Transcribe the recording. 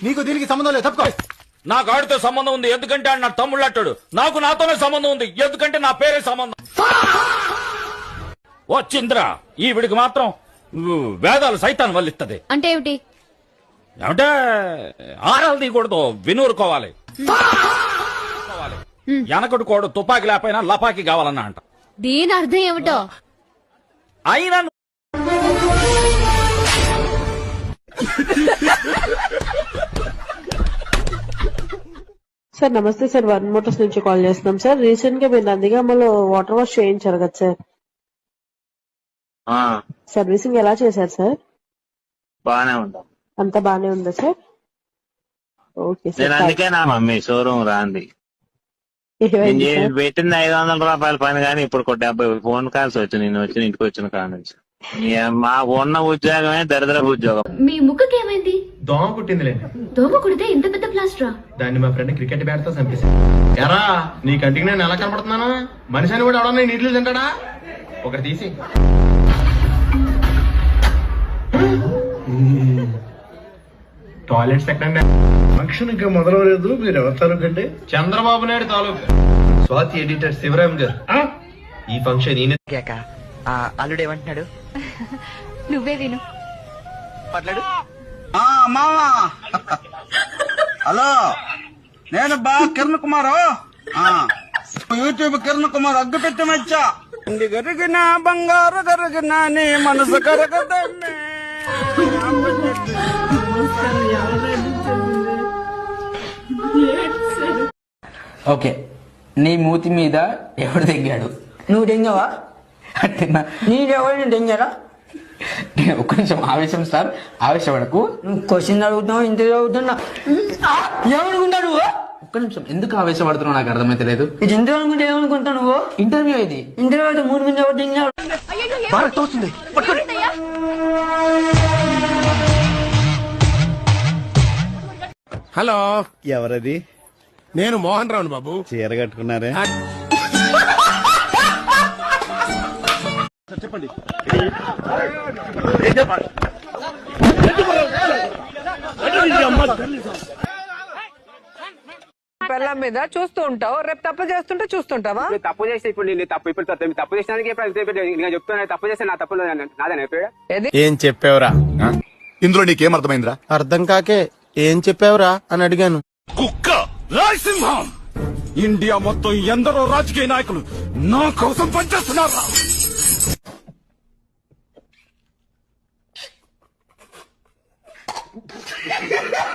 నీకు దీనికి సంబంధం లేదు, తప్పుకో. నాకు ఆడితో సంబంధం ఉంది ఎందుకంటే ఆయన నా తమ్ముళ్ళు అంటాడు, నాకు నాతోనే సంబంధం ఉంది ఎందుకంటే నా పేరే సంబంధం. వచ్చింద్రా ఈవిడికి మాత్రం వేదాలు సైతాన్ వల్లిస్తుంది. అంటే ఏమిటి? ఏమంటే ఆరాలు తీయకూడదు, వినూరుకోవాలి. వెనకడు కోడు తుపాకి లేకపోయినా లపాకి కావాలన్నా అంట. దీని అర్థం ఏమిటో? అయినా సార్ నమస్తే సార్, వన్ మోటార్స్ నుంచి కాల్ చేస్తున్నాం సార్. రీసెంట్ గా మీరు నందిగామలో వాటర్ వాష్ చేయించారు కదా సార్, సర్వీసింగ్ ఎలా చేశారు సార్? బానే ఉంటాం, అంతా బానే ఉందా సార్? Okay sir. నేను అందుకే నా మమ్మీ షోరూమ్ రాంది. నేను పెట్టింది 500 రూపాయల పని కానీ ఇప్పుడు 70 ఫోన్ కాల్స్ వచ్చి నేను వచ్చి ఇంటికి వచ్చిన కాడ నుంచి. మా ఉన్న ఉద్యోగమే దరిద్ర ఉద్యోగం. మీ ముక్కుకి ఏమైంది? దోమ కుట్టిందిలే. దోమ కుడితే ఇంత పెద్ద ప్లాస్టరా? దాన్ని మా ఫ్రెండ్ క్రికెట్ బ్యాట్ తో చంపేశాడు. ఎరా నీ కంటికి నేను ఎలా కనపడుతున్నాను? మనిషి అని కూడా ఎవడన్నా నీటిలో తింటాడా? ఒకటి తీసి టాయిలెట్స్ ఎక్కడండి? ఫంక్షన్ ఇంకా మొదలవలేదు, మీరు ఎవరి తాలూకండి? చంద్రబాబు నాయుడు తాలూకు స్వాతి ఎడిటర్ శివరాం గారు. ఈ ఫంక్షన్ ఈయన అల్లుడు ఏమంటున్నాడు? నువ్వే విను. పట్లాడు. మామా హలో, నేను బా కిరణ్ కుమార్, యూట్యూబ్ కిరణ్ కుమార్ అగ్గు పెట్టి మచ్చా. కరిగిన బంగారు కరిగిన నీ మనసు కరగదమ్మే. ఓకే, నీ మూతి మీద ఎవడు తెంగాడు? నువ్వు తెంగావా? నీదెవరు తెంగారా? ఒక్క నిమిషం ఆవేశం సార్, ఆవేశపడకు. నువ్వు క్వశ్చన్ అడుగుతున్నావు, ఇంటర్వ్యూ అడుగుతున్నా. ఏమనుకుంటావు నువ్వు? ఒక్క నిమిషం, ఎందుకు ఆవేశపడుతున్నావు నాకు అర్థమైతే లేదు. ఇది ఇంటర్వ్యూ అనుకుంటే ఏమనుకుంటావు నువ్వు? ఇంటర్వ్యూ ఇది. ఇంటర్వ్యూ అయితే 3 మంది ఎవరు తెంగాడు? హలో, ఎవరది? నేను మోహన్ రావును బాబు. చీర కట్టుకున్నారే? చెప్పండి. పిల్ల మీద చూస్తూ ఉంటావు, రేపు తప్పు చేస్తుంటే చూస్తుంటావా? తప్పు చేస్తే ఇప్పుడు నేను తప్పు చేసినందుకు చెప్తున్నా. తప్పు చేస్తే నా తప్పు నాదే. ఏం చెప్పావురా? ఇందులో నీకేం అర్థమైందిరా? అర్థం కాకే ఏం చెప్పావురా అని అడిగాను. కుక్క రాయసింహం, ఇండియా మొత్తం ఎందరో రాజకీయ నాయకులు నా కోసం పనిచేస్తున్నారా?